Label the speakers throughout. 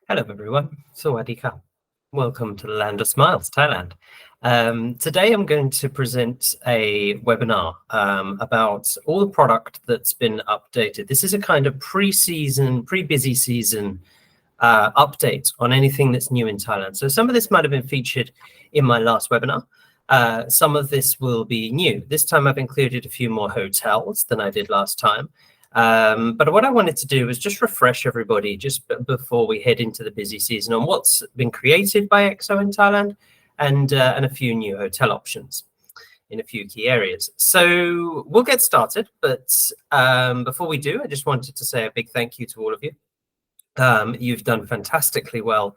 Speaker 1: Hello, everyone. Sawadee ka. Welcome to the Land of Smiles, Thailand. Today, I'm going to present a webinar about all the product that's been updated. This is a kind of pre-busy season update on anything that's new in Thailand. So some of this might have been featured in my last webinar. Some of this will be new. This time, I've included a few more hotels than I did last time. But what I wanted to do was just refresh everybody just before we head into the busy season on what's been created by EXO in Thailand and a few new hotel options in a few key areas. So we'll get started, but before we do, I just wanted to say a big thank you to all of you. You've done fantastically well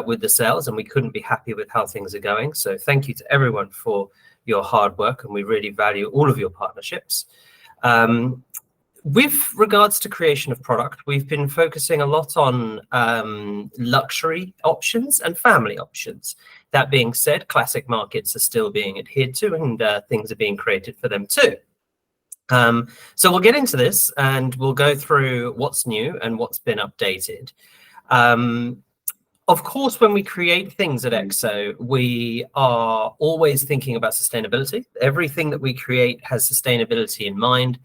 Speaker 1: with the sales, and we couldn't be happy with how things are going. So thank you to everyone for your hard work, and we really value all of your partnerships. With regards to creation of product, we've been focusing a lot on luxury options and family options. That being said, classic markets are still being adhered to, and things are being created for them too. So we'll get into this and we'll go through what's new and what's been updated. Of course, when we create things at EXO, we are always thinking about sustainability. Everything that we create has sustainability in mind.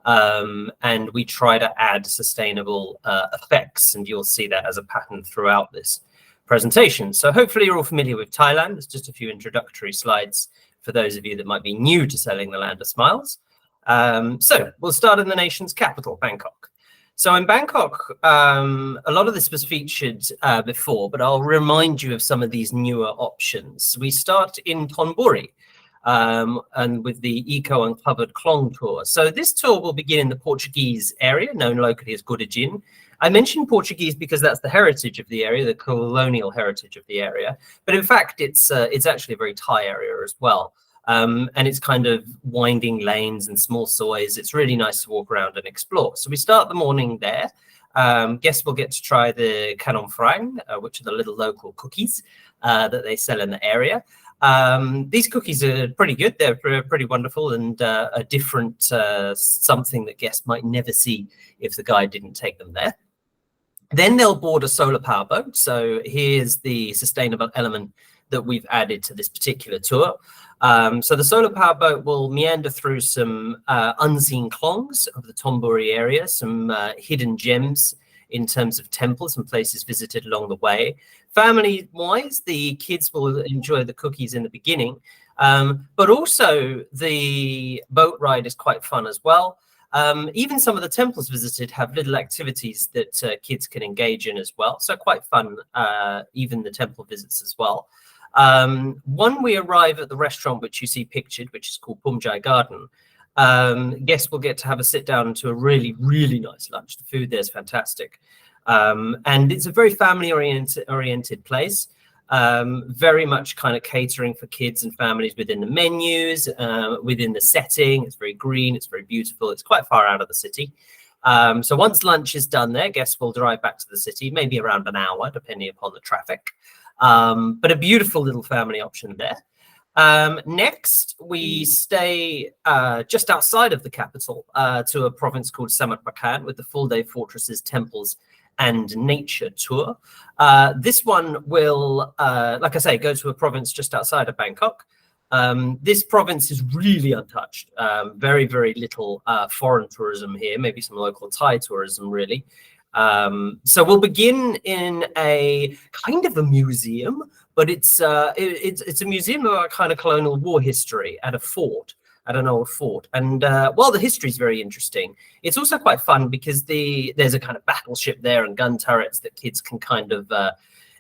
Speaker 1: And we try to add sustainable effects, and you'll see that as a pattern throughout this presentation. So hopefully you're all familiar with Thailand. There's just a few introductory slides for those of you that might be new to selling the Land of Smiles. So we'll start in the nation's capital, Bangkok. So in Bangkok, a lot of this was featured before, but I'll remind you of some of these newer options. We start in Thonburi. And with the Eco Uncovered Klong tour. So this tour will begin in the Portuguese area, known locally as Gudajin. I mentioned Portuguese because that's the heritage of the area, the colonial heritage of the area. But in fact, it's actually a very Thai area as well. And it's kind of winding lanes and small sois. It's really nice to walk around and explore. So we start the morning there. Guests will get to try the Kanon Frang, which are the little local cookies that they sell in the area. These cookies are pretty good. They're pretty wonderful and a different something that guests might never see if the guide didn't take them there. Then they'll board a solar power boat. So here's the sustainable element that we've added to this particular tour. So the solar power boat will meander through some unseen klongs of the Thonburi area, some hidden gems in terms of temples and places visited along the way. Family-wise, the kids will enjoy the cookies in the beginning, but also the boat ride is quite fun as well. Even some of the temples visited have little activities that kids can engage in as well. So quite fun, even the temple visits as well. When we arrive at the restaurant, which you see pictured, which is called Pumjai Garden, guests will get to have a sit down to a really, really nice lunch. The food there is fantastic. And it's a very family oriented place, very much kind of catering for kids and families within the menus, within the setting. It's very green, it's very beautiful. It's quite far out of the city. So once lunch is done there, guests will drive back to the city, maybe around an hour, depending upon the traffic. But a beautiful little family option there. Next, we stay just outside of the capital to a province called Samut Prakan with the full-day fortresses, temples, and nature tour. This one will, like I say, go to a province just outside of Bangkok. This province is really untouched. Very, very little foreign tourism here, maybe some local Thai tourism, really. So we'll begin in a kind of a museum, but it's a museum of our kind of colonial war history at a fort, at an old fort. And while the history is very interesting, it's also quite fun because there's a kind of battleship there and gun turrets that kids can kind of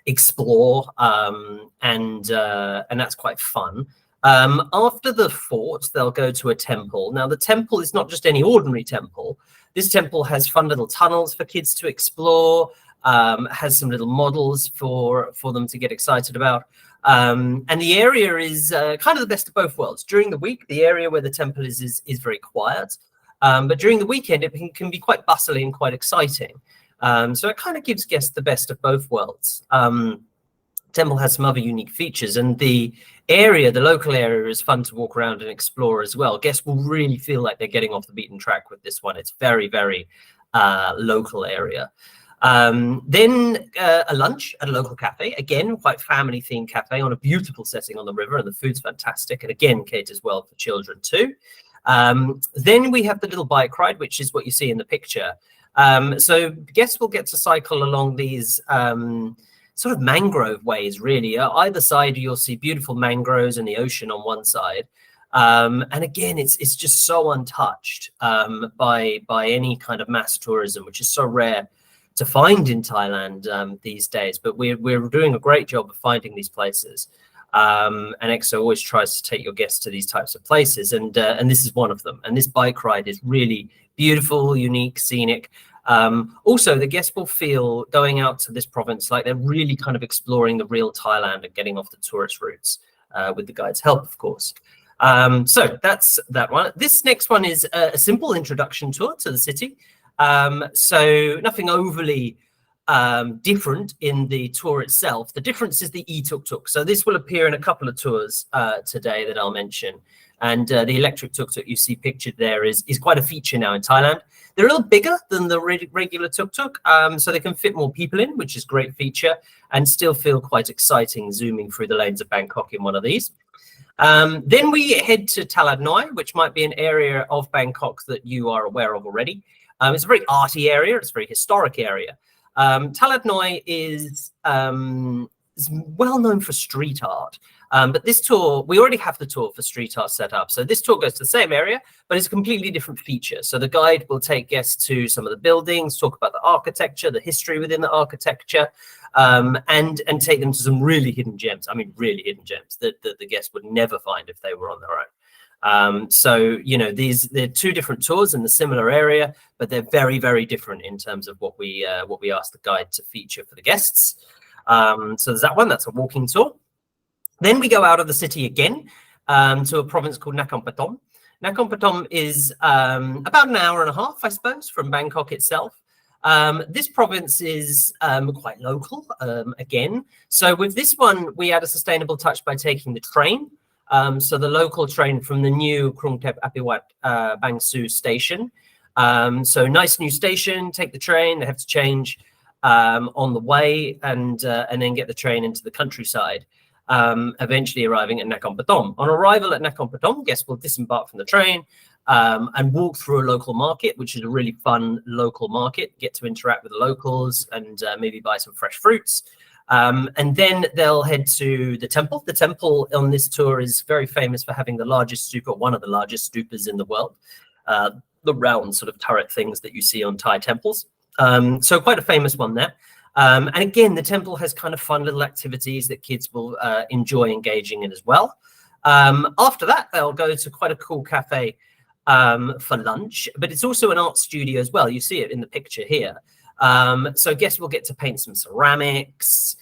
Speaker 1: explore, and that's quite fun. After the fort, they'll go to a temple. Now, the temple is not just any ordinary temple. This temple has fun little tunnels for kids to explore, has some little models for them to get excited about. And the area is kind of the best of both worlds. During the week, the area where the temple is very quiet. But during the weekend, it can be quite bustling and quite exciting. So it kind of gives guests the best of both worlds. Temple has some other unique features, and the local area is fun to walk around and explore as well. Guests will really feel like they're getting off the beaten track with this one. It's very, very local area. Then a lunch at a local cafe, again, quite family themed cafe on a beautiful setting on the river, and the food's fantastic, and again, caters well for children too. Then we have the little bike ride, which is what you see in the picture. So guests will get to cycle along these sort of mangrove ways, really. Either side, you'll see beautiful mangroves and the ocean on one side. And again, it's just so untouched by any kind of mass tourism, which is so rare to find in Thailand these days. But we're doing a great job of finding these places. And EXO always tries to take your guests to these types of places, and this is one of them. And this bike ride is really beautiful, unique, scenic. Also, the guests will feel going out to this province like they're really kind of exploring the real Thailand and getting off the tourist routes with the guide's help, of course. So that's that one. This next one is a simple introduction tour to the city. So nothing overly different in the tour itself. The difference is the e-tuk-tuk. So this will appear in a couple of tours today that I'll mention. And the electric tuk-tuk you see pictured there is quite a feature now in Thailand. They're a little bigger than the regular tuk-tuk, so they can fit more people in, which is a great feature, and still feel quite exciting zooming through the lanes of Bangkok in one of these. Then we head to Talat Noi, which might be an area of Bangkok that you are aware of already. It's a very arty area. It's a very historic area. Talat Noi is well known for street art. But this tour, we already have the tour for street art set up. So this tour goes to the same area, but it's a completely different feature. So the guide will take guests to some of the buildings, talk about the architecture, the history within the architecture, and take them to some really hidden gems. I mean, really hidden gems that the guests would never find if they were on their own. So, you know, they're two different tours in the similar area, but they're very, very different in terms of what we ask the guide to feature for the guests. So there's that one. That's a walking tour. Then we go out of the city again to a province called Nakhon Pathom. Nakhon Pathom is about an hour and a half, I suppose, from Bangkok itself. This province is quite local again. So with this one, we add a sustainable touch by taking the train. So the local train from the new Krungthep Apiwat Bangsu station. So nice new station, take the train. They have to change on the way and then get the train into the countryside. Eventually arriving at Nakhon Pathom. On arrival at Nakhon Pathom, guests will disembark from the train and walk through a local market, which is a really fun local market, get to interact with the locals and maybe buy some fresh fruits. And then they'll head to the temple. The temple on this tour is very famous for having the largest stupa, one of the largest stupas in the world, the round sort of turret things that you see on Thai temples. So quite a famous one there. And again, the temple has kind of fun little activities that kids will enjoy engaging in as well. After that, they'll go to quite a cool cafe for lunch, but it's also an art studio as well. You see it in the picture here. So guests will get to paint some ceramics,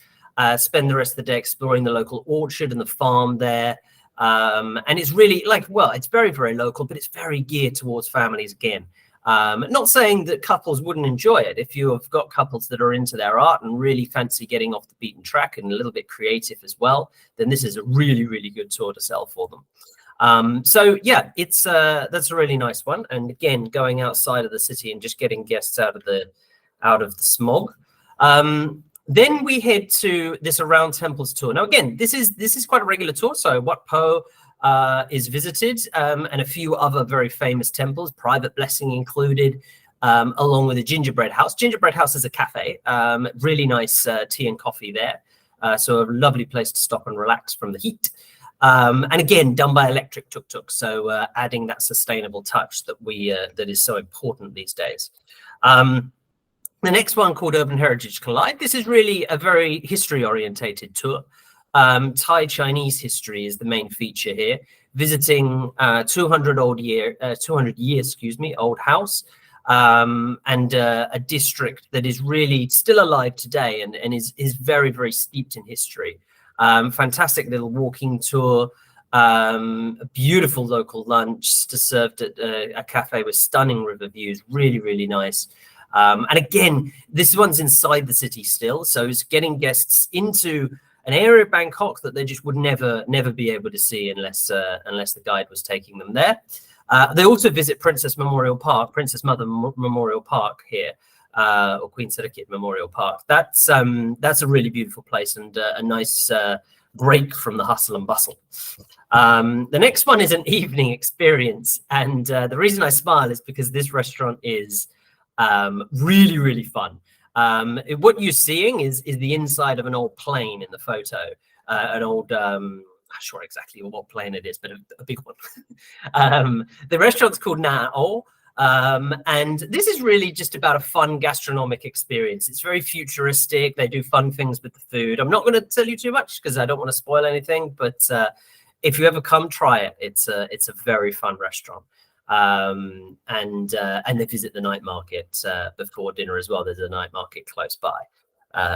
Speaker 1: spend the rest of the day exploring the local orchard and the farm there. And it's really it's very, very local, but it's very geared towards families again. Not saying that couples wouldn't enjoy it. If you have got couples that are into their art and really fancy getting off the beaten track and a little bit creative as well, then this is a really, really good tour to sell for them. So yeah, that's a really nice one. And again, going outside of the city and just getting guests out of the smog. Then we head to this Around Temples tour. Now again, this is quite a regular tour. So Wat Po is visited, and a few other very famous temples, private blessing included, along with a gingerbread house. Gingerbread house is a cafe, really nice tea and coffee there. So a lovely place to stop and relax from the heat. And again, done by electric tuk-tuk. So adding that sustainable touch that is so important these days. The next one, called Urban Heritage Collide. This is really a very history-orientated tour. Thai Chinese history is the main feature here. Visiting 200 years, old house, and a district that is really still alive today and is very, very steeped in history. Fantastic little walking tour. A beautiful local lunch served at a cafe with stunning river views. Really, really nice. And again, this one's inside the city still, so it's getting guests into an area of Bangkok that they just would never be able to see unless the guide was taking them there. They also visit Princess Mother Memorial Park here, or Queen Sirikit Memorial Park. That's a really beautiful place and a nice break from the hustle and bustle. The next one is an evening experience, and the reason I smile is because this restaurant is really, really fun. What you're seeing is the inside of an old plane in the photo, an old, I'm not sure exactly what plane it is, but a big one. The restaurant's called Na'o, and this is really just about a fun gastronomic experience. It's very futuristic. They do fun things with the food. I'm not going to tell you too much because I don't want to spoil anything, but if you ever come, try it. It's a very fun restaurant. And they visit the night market before dinner as well. There's a night market close by,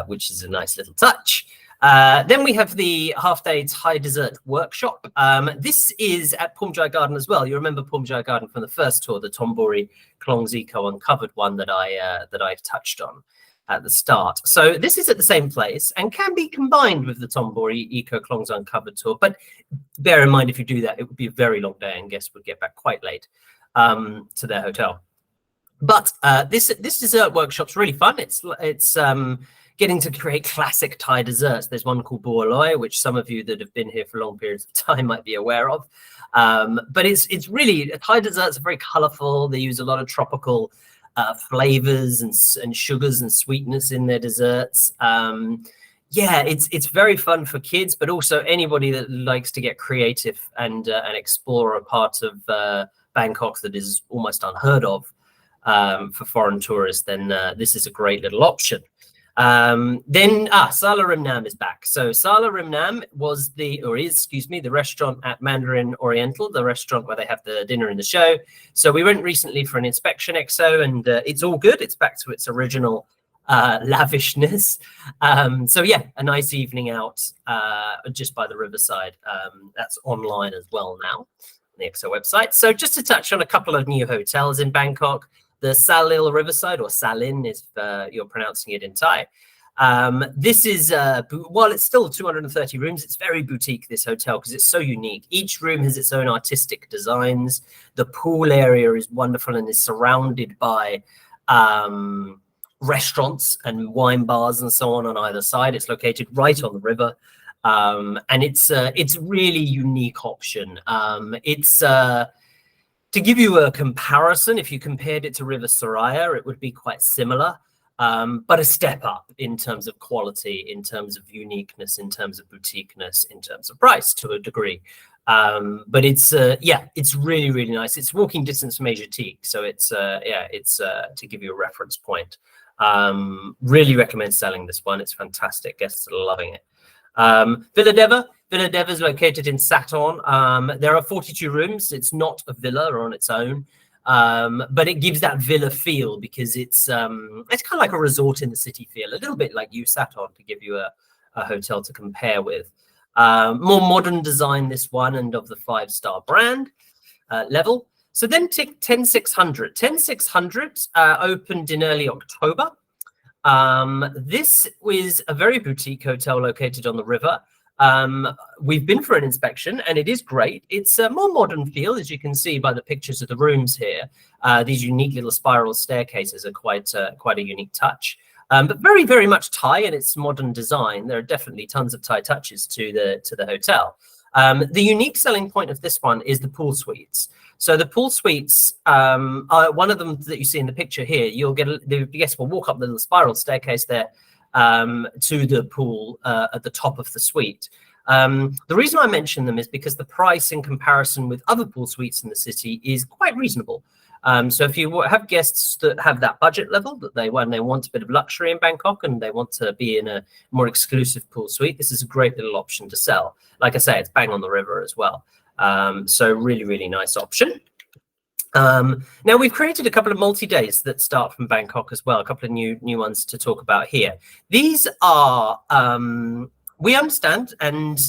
Speaker 1: which is a nice little touch. Then we have the half-day Thai dessert workshop. This is at Pumjai Garden as well. You remember Pumjai Garden from the first tour, the Thonburi Klong's Eco Uncovered one that I touched on at the start. So this is at the same place and can be combined with the Thonburi Eco Klong's Uncovered tour. But bear in mind, if you do that, it would be a very long day and guests would get back quite late to their hotel. But this dessert workshop's really fun. It's getting to create classic Thai desserts. There's one called Bualoi, which some of you that have been here for long periods of time might be aware of. But it's really, Thai desserts are very colorful. They use a lot of tropical flavors and sugars and sweetness in their desserts. Yeah, it's very fun for kids, but also anybody that likes to get creative and explore a part of Bangkok that is almost unheard of for foreign tourists. Then this is a great little option. Then Sala Rim Nam is back. So Sala Rim Nam is the restaurant at Mandarin Oriental, the restaurant where they have the dinner and the show. So we went recently for an inspection exo, and it's all good. It's back to its original lavishness. So yeah, a nice evening out just by the riverside. That's online as well now on the exo website. So just to touch on a couple of new hotels in Bangkok. The Salil Riverside, or Salin, if you're pronouncing it in Thai. This is, while it's still 230 rooms, it's very boutique, this hotel, because it's so unique. Each room has its own artistic designs. The pool area is wonderful and is surrounded by restaurants and wine bars and so on either side. It's located right on the river. And it's really unique option. To give you a comparison, if you compared it to River Soraya, it would be quite similar, but a step up in terms of quality, in terms of uniqueness, in terms of boutiqueness, in terms of price to a degree. But it's really, really nice. It's walking distance from Asiatique, so it's to give you a reference point. Really recommend selling this one. It's fantastic. Guests are loving it. Villa Deva is located in Sathorn. There are 42 rooms. It's not a villa or on its own, but it gives that villa feel because it's kind of like a resort in the city feel, a little bit like Sathorn, to give you a hotel to compare with. More modern design, this one, and of the 5-star brand level. So then 10600. 10600 opened in early October. This was a very boutique hotel located on the river. We've been for an inspection and it is great. It's a more modern feel, as you can see by the pictures of the rooms here. These unique little spiral staircases are quite a unique touch. But very, very much Thai in its modern design. There are definitely tons of Thai touches to the hotel. The unique selling point of this one is the pool suites. So the pool suites, one of them that you see in the picture here, the guests will walk up the little spiral staircase there to the pool at the top of the suite. The reason I mention them is because the price in comparison with other pool suites in the city is quite reasonable. So if you have guests that have that budget level, when they want a bit of luxury in Bangkok and they want to be in a more exclusive pool suite, this is a great little option to sell. Like I say, it's bang on the river as well. So really, really nice option. Now we've created a couple of multi-days that start from Bangkok as well, a couple of new ones to talk about here. These are, we understand and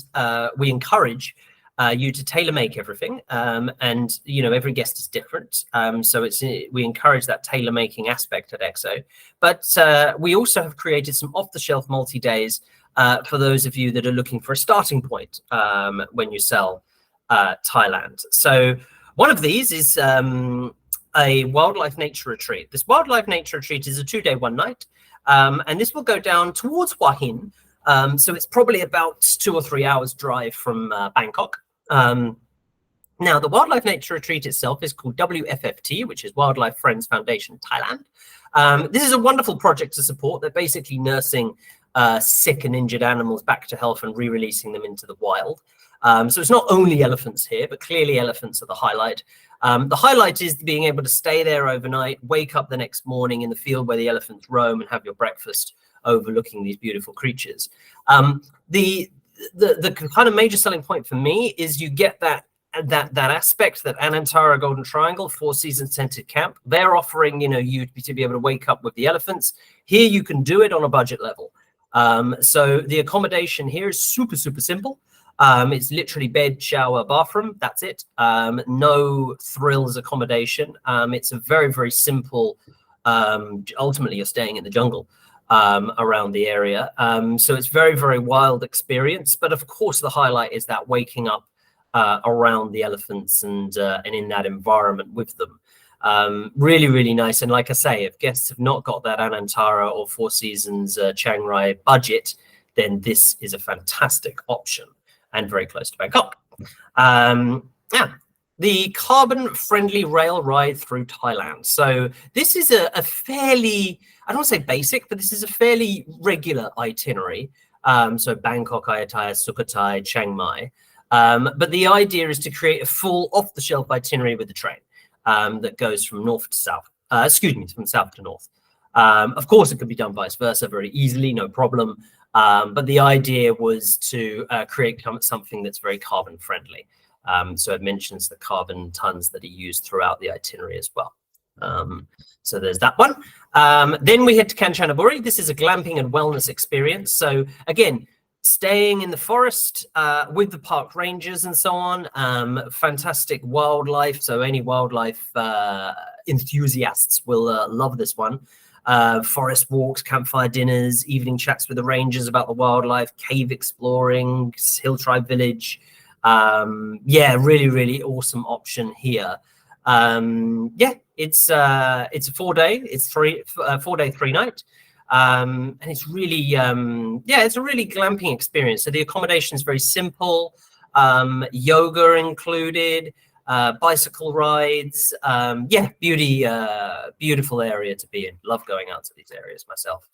Speaker 1: we encourage you to tailor make everything. And, every guest is different. So we encourage that tailor making aspect at EXO. But we also have created some off-the-shelf multi-days for those of you that are looking for a starting point when you sell Thailand. So one of these is a wildlife nature retreat. This wildlife nature retreat is a 2-day, 1-night, and this will go down towards Hua Hin. So it's probably about 2 or 3 hours drive from Bangkok. Now, the Wildlife Nature Retreat itself is called WFFT, which is Wildlife Friends Foundation Thailand. This is a wonderful project to support. They're basically nursing sick and injured animals back to health and re-releasing them into the wild. So it's not only elephants here, but clearly elephants are the highlight. The highlight is being able to stay there overnight, wake up the next morning in the field where the elephants roam and have your breakfast overlooking these beautiful creatures. The kind of major selling point for me is you get that aspect, that Anantara Golden Triangle 4-season scented camp. They're offering, you to be able to wake up with the elephants. Here you can do it on a budget level. So the accommodation here is super, super simple. It's literally bed, shower, bathroom. That's it. No thrills accommodation. It's a very, very simple. Ultimately, you're staying in the jungle around the area. So it's very, very wild experience. But of course, the highlight is that waking up around the elephants and in that environment with them. Really, really nice. And like I say, if guests have not got that Anantara or 4 Seasons Chiang Rai budget, then this is a fantastic option and very close to Bangkok. The carbon-friendly rail ride through Thailand. So this is a fairly, I don't want to say basic, but this is a fairly regular itinerary. So Bangkok, Ayutthaya, Sukhothai, Chiang Mai. But the idea is to create a full off-the-shelf itinerary with the train that goes from north to south. From south to north. Of course, it could be done vice versa very easily, no problem. But the idea was to create something that's very carbon friendly. So it mentions the carbon tons that are used throughout the itinerary as well. So there's that one. Then we head to Kanchanaburi. This is a glamping and wellness experience. So again, staying in the forest with the park rangers and so on. Fantastic wildlife. So any wildlife enthusiasts will love this one. Forest walks, campfire dinners, evening chats with the rangers about the wildlife, cave exploring, hill tribe village. Really, really awesome option here. It's a 4-day. It's 4-day, 3-night. And it's really, it's a really glamping experience. So the accommodation is very simple, yoga included, bicycle rides. Beautiful area to be in. Love going out to these areas myself.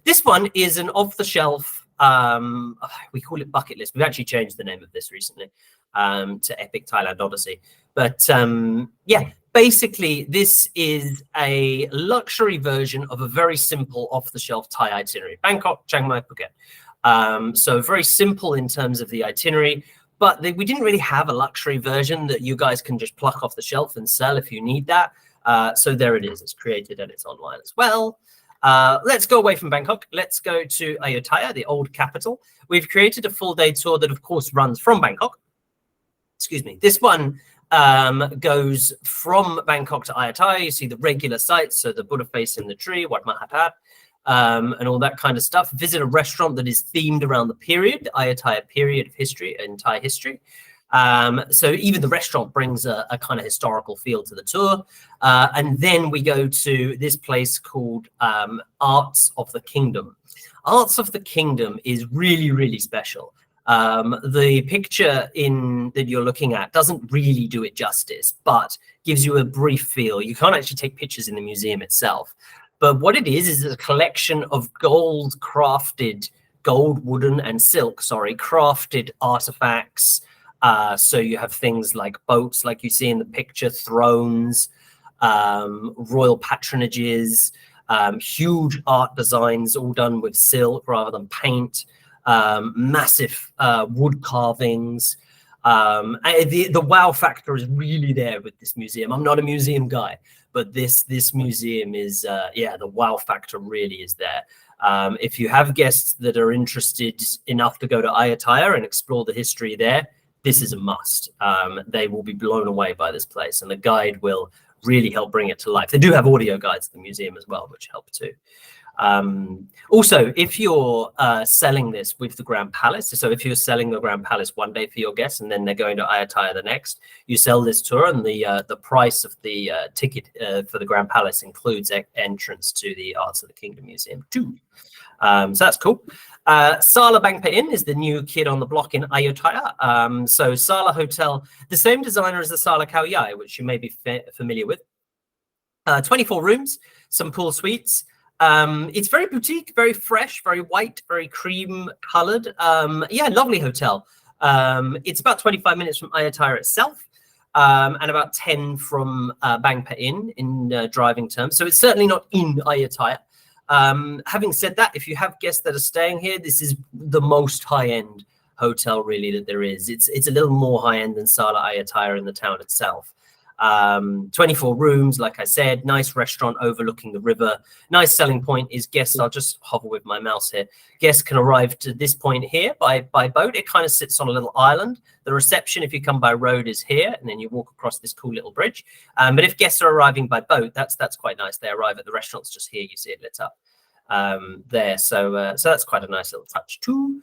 Speaker 1: This one is an off-the-shelf, we call it bucket list. We've actually changed the name of this recently to Epic Thailand Odyssey. But basically, this is a luxury version of a very simple off-the-shelf Thai itinerary. Bangkok, Chiang Mai, Phuket. So very simple in terms of the itinerary, but we didn't really have a luxury version that you guys can just pluck off the shelf and sell if you need that. So there it is. It's created and it's online as well. Let's go away from Bangkok. Let's go to Ayutthaya, the old capital. We've created a full-day tour that, of course, runs from Bangkok. Excuse me. This one goes from Bangkok to Ayutthaya. You see the regular sites, so the Buddha face in the tree, Wat Mahathat, and all that kind of stuff. Visit a restaurant that is themed around the period, Ayutthaya period of history and Thai history. So even the restaurant brings a kind of historical feel to the tour. And then we go to this place called Arts of the Kingdom. Arts of the Kingdom is really, really special. The picture that you're looking at doesn't really do it justice, but gives you a brief feel. You can't actually take pictures in the museum itself. But what it is a collection of gold, wooden and silk, crafted artifacts. So you have things like boats, like you see in the picture, thrones, royal patronages, huge art designs, all done with silk rather than paint, massive wood carvings. The wow factor is really there with this museum. I'm not a museum guy, but this museum is, the wow factor really is there. If you have guests that are interested enough to go to Ayutthaya and explore the history there, this is a must. They will be blown away by this place, and the guide will really help bring it to life. They do have audio guides at the museum as well, which help too. Also, if you're selling this with the Grand Palace, so if you're selling the Grand Palace one day for your guests and then they're going to Ayutthaya the next, you sell this tour, and the price of the ticket for the Grand Palace includes entrance to the Arts of the Kingdom Museum too. So that's cool. Sala Bangpa Inn is the new kid on the block in Ayutthaya. So Sala Hotel, the same designer as the Sala Khao Yai, which you may be familiar with. 24 rooms, some pool suites. It's very boutique, very fresh, very white, very cream colored. Yeah, lovely hotel. It's about 25 minutes from Ayutthaya itself, and about 10 from Bangpa Inn in driving terms. So it's certainly not in Ayutthaya. Having said that, if you have guests that are staying here, this is the most high-end hotel really that there is. It's a little more high-end than Sala Ayutthaya in the town itself. 24 rooms, like I said, nice restaurant overlooking the river. Nice selling point is guests, I'll just hover with my mouse here. Guests can arrive to this point here by boat. It kind of sits on a little island. The reception, if you come by road, is here, and then you walk across this cool little bridge. But if guests are arriving by boat, that's quite nice. They arrive at the restaurants just here. You see it lit up there. So that's quite a nice little touch too.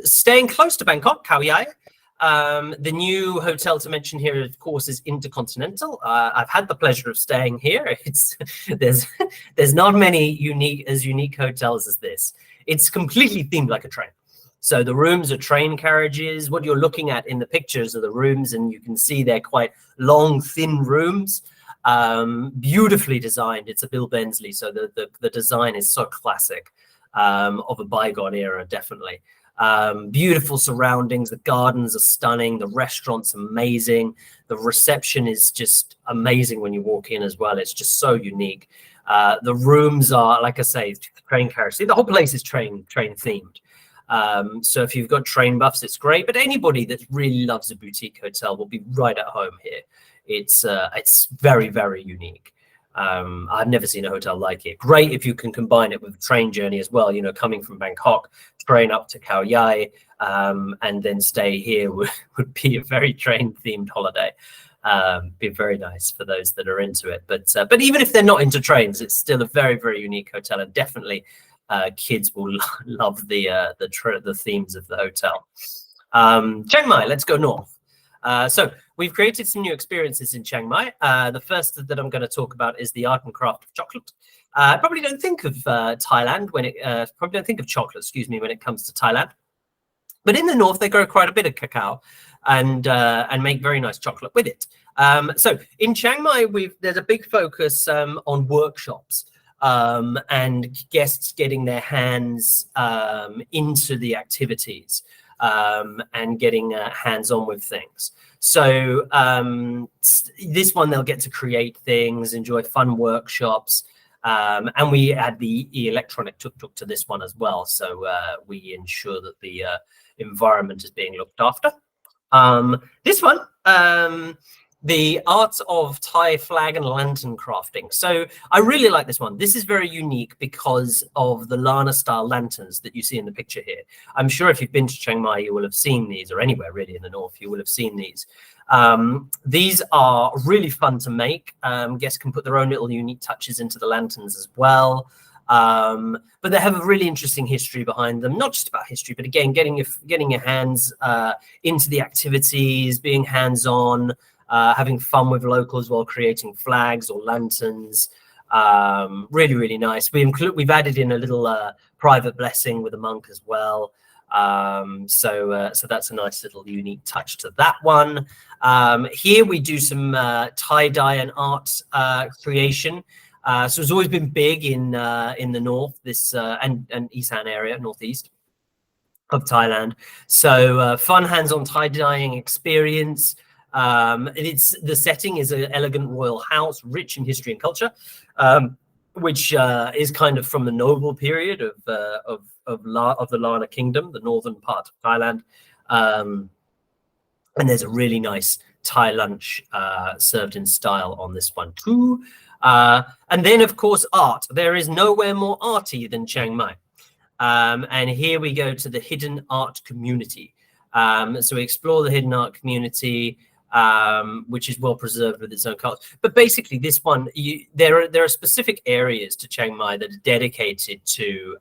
Speaker 1: Staying close to Bangkok, Khao Yai. The new hotel to mention here, of course, is Intercontinental. I've had the pleasure of staying here. There's not many unique hotels as this. It's completely themed like a train. So the rooms are train carriages. What you're looking at in the pictures are the rooms, and you can see they're quite long, thin rooms. Beautifully designed. It's a Bill Bensley, so the design is so classic, of a bygone era, definitely. Beautiful surroundings. The gardens are stunning. The restaurant's amazing. The reception is just amazing when you walk in as well. It's just so unique. The rooms are, like I say, train carriage. See, the whole place is train themed. So if you've got train buffs, it's great. But anybody that really loves a boutique hotel will be right at home here. It's very, very unique. I've never seen a hotel like it. Great if you can combine it with a train journey as well, you know, coming from Bangkok, train up to Khao Yai, and then stay here would be a very train themed holiday. Be very nice for those that are into it. But even if they're not into trains, it's still a very, very unique hotel, and definitely kids will love the themes of the hotel. Chiang Mai, let's go north. So we've created some new experiences in Chiang Mai. The first that I'm going to talk about is the art and craft of chocolate. I probably don't think of Thailand when it probably don't think of chocolate, excuse me, when it comes to Thailand. But in the north, they grow quite a bit of cacao and make very nice chocolate with it. So in Chiang Mai, there's a big focus on workshops and guests getting their hands into the activities. And getting hands-on with things. So this one, they'll get to create things, enjoy fun workshops, and we add the electronic tuk-tuk to this one as well. So we ensure that the environment is being looked after. This one, the art of Thai flag and lantern crafting. So I really like this one. This is very unique because of the Lana style lanterns that you see in the picture here. I'm sure if you've been to Chiang Mai, you will have seen these, or anywhere really in the north, you will have seen these. These are really fun to make. Guests can put their own little unique touches into the lanterns as well. But they have a really interesting history behind them, not just about history, but again, getting your hands into the activities, being hands-on, having fun with locals while creating flags or lanterns. Really, really nice. We've added in a little private blessing with a monk as well. So that's a nice little unique touch to that one. Here we do some tie-dye and art creation. So it's always been big in the north, this and Isan area, northeast of Thailand. So fun hands-on tie-dyeing experience. The setting is an elegant royal house, rich in history and culture, which is kind of from the noble period of the Lana Kingdom, the northern part of Thailand. And there's a really nice Thai lunch served in style on this one too. And then, of course, art. There is nowhere more arty than Chiang Mai. And here we go to the hidden art community. So we explore the hidden art community. which is well preserved with its own colors. But basically, this one, there are specific areas to Chiang Mai that are dedicated to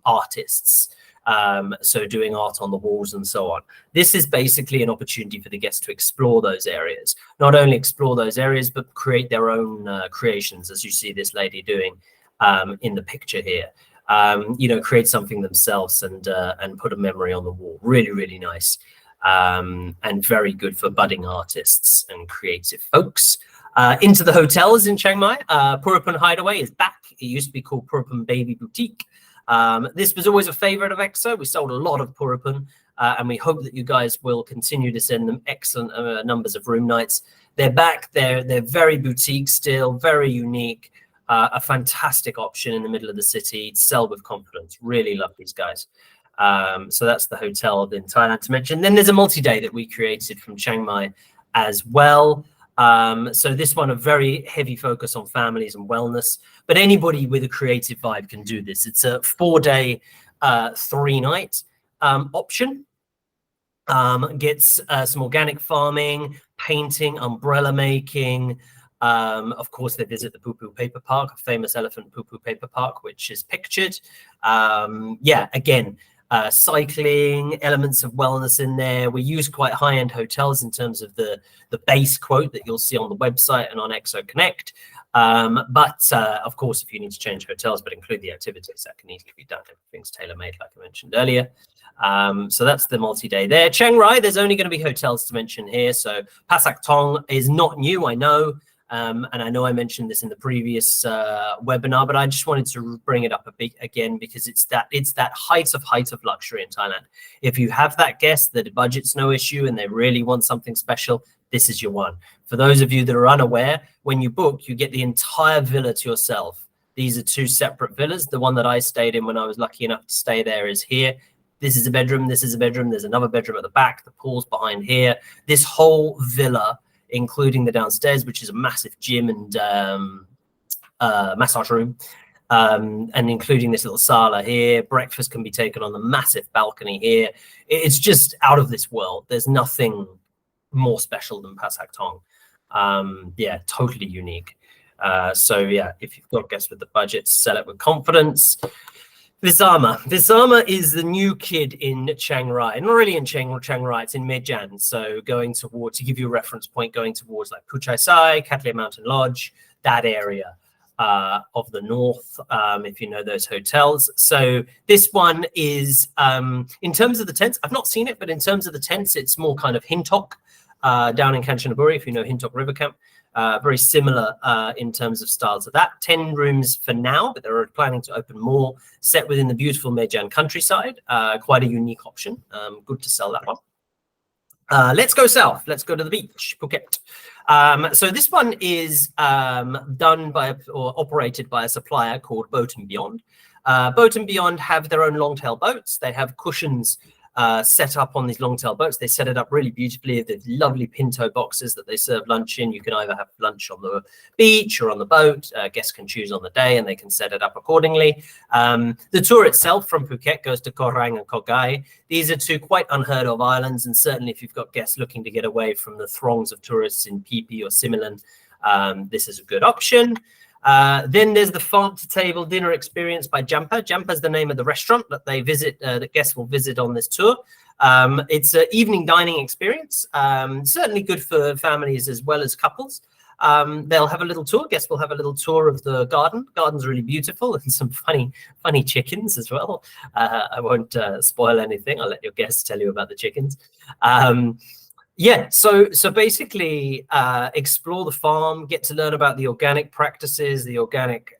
Speaker 1: artists. So doing art on the walls and so on. This is basically an opportunity for the guests to explore those areas, not only explore those areas, but create their own creations, as you see this lady doing in the picture here. Create something themselves and put a memory on the wall. Really, really nice. And very good for budding artists and creative folks. Into the hotels in Chiang Mai, Purapan Hideaway is back. It used to be called Purapan Baby Boutique. This was always a favorite of EXO. We sold a lot of Purapan, and we hope that you guys will continue to send them excellent numbers of room nights. They're back. They're very boutique still, very unique, a fantastic option in the middle of the city. Sell with confidence. Really love these guys. So that's the hotel in Thailand to mention. Then there's a multi-day that we created from Chiang Mai as well. So this one, a very heavy focus on families and wellness, but anybody with a creative vibe can do this. It's a 4-day, 3-night option. Gets some organic farming, painting, umbrella making. Of course, they visit the Poo Poo Paper Park, a famous elephant Poo Poo Paper Park, which is pictured. Again, cycling, elements of wellness in there. We use quite high-end hotels in terms of the base quote that you'll see on the website and on EXO Connect. Of course, if you need to change hotels, but include the activities, that can easily be done. Everything's tailor-made, like I mentioned earlier. So that's the multi-day there. Chiang Rai, there's only going to be hotels to mention here. So Pasak Tong is not new, I know. And I know I mentioned this in the previous webinar, but I just wanted to bring it up a bit again because it's that height of luxury in Thailand. If you have that guest, the budget's no issue, and they really want something special, this is your one. For those of you that are unaware, when you book, you get the entire villa to yourself. These are 2 separate villas. The one that I stayed in when I was lucky enough to stay there is here. This is a bedroom. This is a bedroom. There's another bedroom at the back. The pool's behind here. This whole villa, including the downstairs, which is a massive gym and massage room, and including this little sala here. Breakfast can be taken on the massive balcony here. It's just out of this world. There's nothing more special than Pasak Tong. Totally unique. If you've got guests with the budget, sell it with confidence. Visama. Visama is the new kid in Chiang Rai, not really in Chiang Rai, it's in Mejan. So going towards, to give you a reference point, going towards like Puchai Sai, Katlia Mountain Lodge, that area of the north, if you know those hotels. So this one is, in terms of the tents, I've not seen it, but in terms of the tents, it's more kind of Hintok down in Kanchanaburi, if you know Hintok River Camp. Very similar in terms of style to that. 10 rooms for now, but they're planning to open more, set within the beautiful Mejan countryside. Quite a unique option. Good to sell that one. Let's go south. Let's go to the beach, Phuket. So this one is done by or operated by a supplier called Boat and Beyond. Boat and Beyond have their own long-tail boats. They have cushions set up on these long-tail boats. They set it up really beautifully. The lovely pinto boxes that they serve lunch in. You can either have lunch on the beach or on the boat. Guests can choose on the day and they can set it up accordingly. The tour itself from Phuket goes to Koh Rang and Koh Gai. These are 2 quite unheard of islands, and certainly if you've got guests looking to get away from the throngs of tourists in Phi Phi or Similan, this is a good option. Then there's the farm-to-table dinner experience by Jampa. Jampa is the name of the restaurant that they visit, the guests will visit on this tour. It's an evening dining experience, certainly good for families as well as couples. They'll have a little tour. Guests will have a little tour of the garden. Garden's really beautiful, and some funny chickens as well. I won't spoil anything. I'll let your guests tell you about the chickens. So basically explore the farm, get to learn about the organic practices, the organic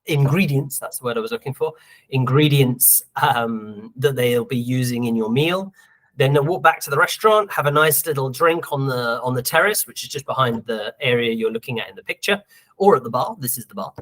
Speaker 1: ingredients, that's the word I was looking for, ingredients that they'll be using in your meal. Then they'll walk back to the restaurant, have a nice little drink on the terrace, which is just behind the area you're looking at in the picture, or at the bar. This is the bar.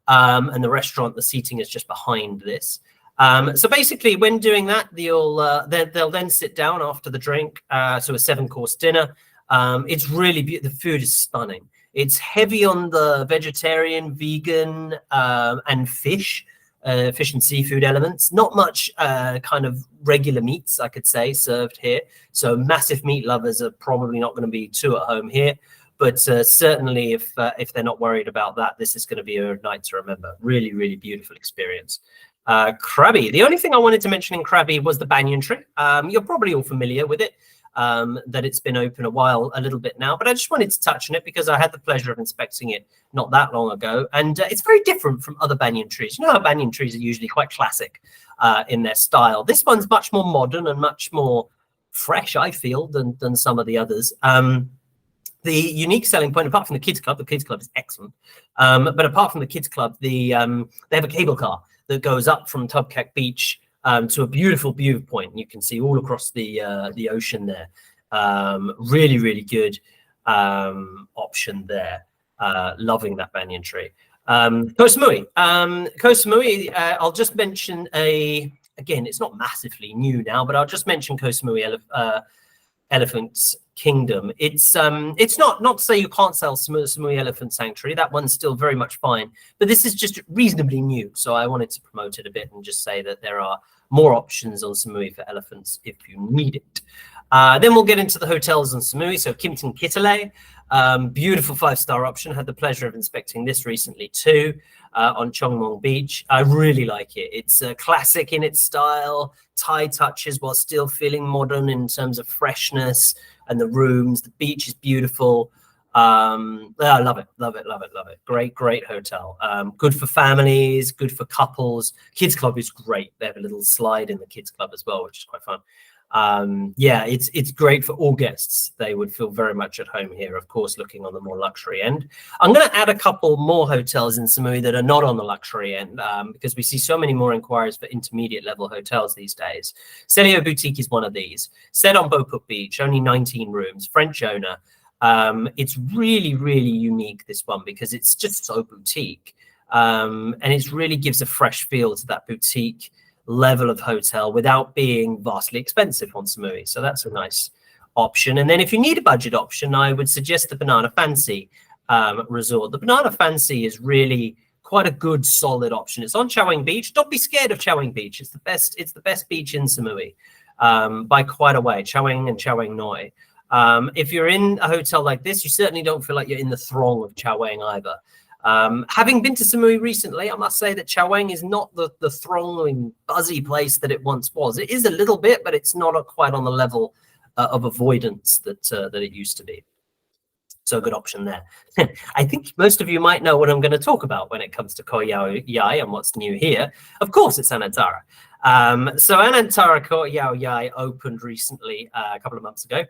Speaker 1: And the restaurant, the seating is just behind this. So basically, when doing that, they'll then sit down after the drink, so a 7-course dinner. It's really beautiful. The food is stunning. It's heavy on the vegetarian, vegan, and fish. fish and seafood elements. Not much kind of regular meats, I could say, served here. So massive meat lovers are probably not going to be too at home here. But certainly, if they're not worried about that, this is going to be a night to remember. Really, really beautiful experience. Krabi. The only thing I wanted to mention in Krabi was the banyan tree. You're probably all familiar with it, that it's been open a little bit now. But I just wanted to touch on it because I had the pleasure of inspecting it not that long ago. And it's very different from other banyan trees. You know how banyan trees are usually quite classic in their style. This one's much more modern and much more fresh, I feel, than some of the others. The unique selling point, apart from the kids club is excellent. But apart from the kids club, they have a cable car that goes up from Tubkak Beach to a beautiful viewpoint. You can see all across the ocean there. Really, really good option there. Loving that banyan tree. Koh Samui. Koh Samui, I'll just mention again, it's not massively new now, but I'll just mention Koh Samui Elephant Kingdom. It's not to say you can't sell Samui Elephant Sanctuary. That one's still very much fine, but this is just reasonably new, so I wanted to promote it a bit and just say that there are more options on Samui for elephants if you need it. Then we'll get into the hotels on Samui. So Kimpton Kitale, beautiful 5-star option. Had the pleasure of inspecting this recently too, on Chongmong Beach. I really like it. It's classic in its style, Thai touches while still feeling modern in terms of freshness, and the rooms. The beach is beautiful. I love it. Great hotel. Good for families, good for couples. Kids club is great. They have a little slide in the kids club as well, which is quite fun. Yeah, it's great for all guests. They would feel very much at home here, of course, looking on the more luxury end. I'm going to add a couple more hotels in Samui that are not on the luxury end, because we see so many more inquiries for intermediate level hotels these days. Celio Boutique is one of these. Set on Beauport Beach, only 19 rooms, French owner. It's really, really unique, this one, because it's just so boutique. And it really gives a fresh feel to that boutique level of hotel without being vastly expensive on Samui. So that's a nice option. And then if you need a budget option, I would suggest the Banana Fancy resort. The Banana Fancy is really quite a good, solid option. It's on Chaweng Beach. Don't be scared of Chaweng Beach. It's the best beach in Samui by quite a way, Chaweng and Chaweng Noi. If you're in a hotel like this, you certainly don't feel like you're in the throng of Chaweng either. Having been to Samui recently, I must say that Chaweng is not the thronging, buzzy place that it once was. It is a little bit, but it's not quite on the level of avoidance that it used to be. So a good option there. I think most of you might know what I'm going to talk about when it comes to Koh Yao Yai and what's new here. Of course, it's Anantara. So Anantara Koh Yao Yai opened recently, a couple of months ago.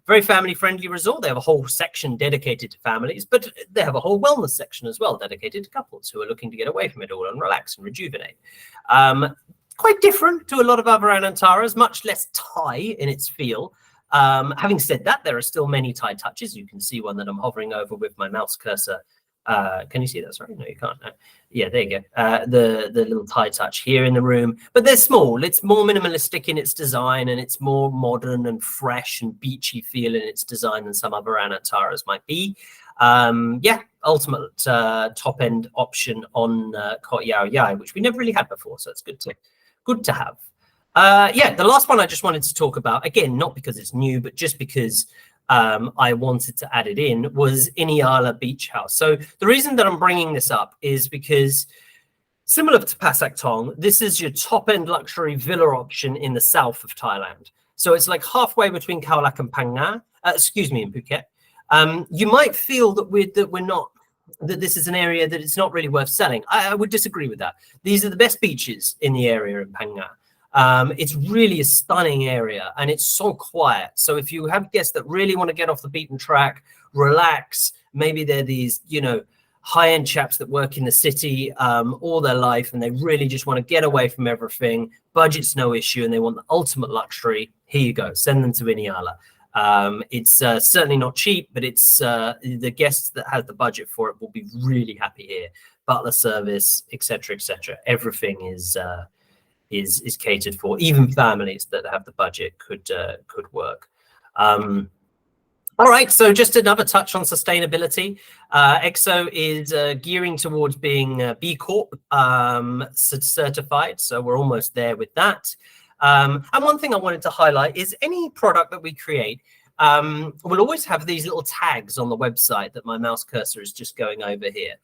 Speaker 1: Very family-friendly resort. They have a whole section dedicated to families, but they have a whole wellness section as well dedicated to couples who are looking to get away from it all and relax and rejuvenate. Quite different to a lot of other Anantaras, much less Thai in its feel. Having said that, there are still many Thai touches. You can see one that I'm hovering over with my mouse cursor. Can you see that? Sorry, no, you can't. No. Yeah, there you go. The little Thai touch here in the room, but they're small. It's more minimalistic in its design, and it's more modern and fresh and beachy feel in its design than some other Anantaras might be. Yeah, ultimate top end option on Koh Yao Yai, which we never really had before, so it's good to have. Yeah, the last one I just wanted to talk about, again, not because it's new, but just because I wanted to add it in, was Iniala Beach House. So the reason that I'm bringing this up is because, similar to Pasak Tong, this is your top-end luxury villa option in the south of Thailand. So it's like halfway between Khao Lak and Phang Nga, in Phuket. You might feel that this is an area that it's not really worth selling. I would disagree with that. These are the best beaches in the area in Phang Nga. It's really a stunning area, and it's so quiet. So if you have guests that really want to get off the beaten track, relax, maybe they're these, high-end chaps that work in the city all their life, and they really just want to get away from everything, budget's no issue, and they want the ultimate luxury, here you go, send them to Iniala. It's certainly not cheap, but it's the guests that have the budget for it will be really happy here. Butler service, etc., etc. Everything is catered for. Even families that have the budget could work. All right, so just another touch on sustainability. EXO is gearing towards being B Corp certified, so we're almost there with that. And one thing I wanted to highlight is any product that we create, we'll always have these little tags on the website that my mouse cursor is just going over here.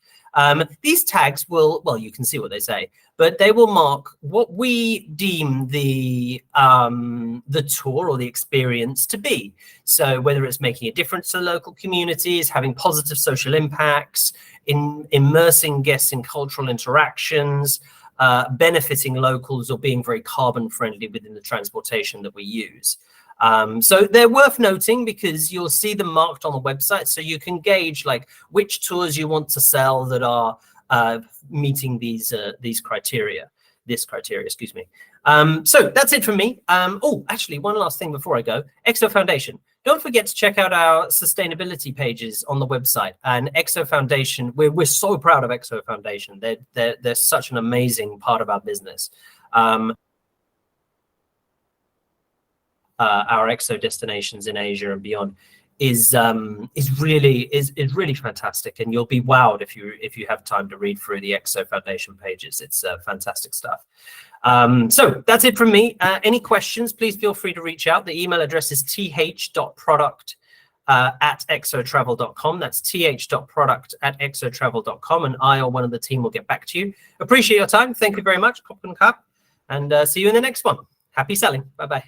Speaker 1: These tags will, well, you can see what they say, but they will mark what we deem the tour or the experience to be. So whether it's making a difference to local communities, having positive social impacts, immersing guests in cultural interactions, benefiting locals, or being very carbon friendly within the transportation that we use. So they're worth noting because you'll see them marked on the website, so you can gauge like which tours you want to sell that are meeting these criteria. This criteria, excuse me. So that's it from me. Oh, actually, one last thing before I go. EXO Foundation. Don't forget to check out our sustainability pages on the website. And EXO Foundation, we're so proud of EXO Foundation. They're such an amazing part of our business. Our EXO destinations in Asia and beyond is really fantastic, and you'll be wowed if you have time to read through the EXO Foundation pages. It's fantastic stuff. So that's it from me. Any questions, please feel free to reach out. The email address is th.product@exotravel.com. That's th.product@exotravel.com, and I or one of the team will get back to you. Appreciate your time. Thank you very much, Cop and Cup, and see you in the next one. Happy selling. Bye-bye.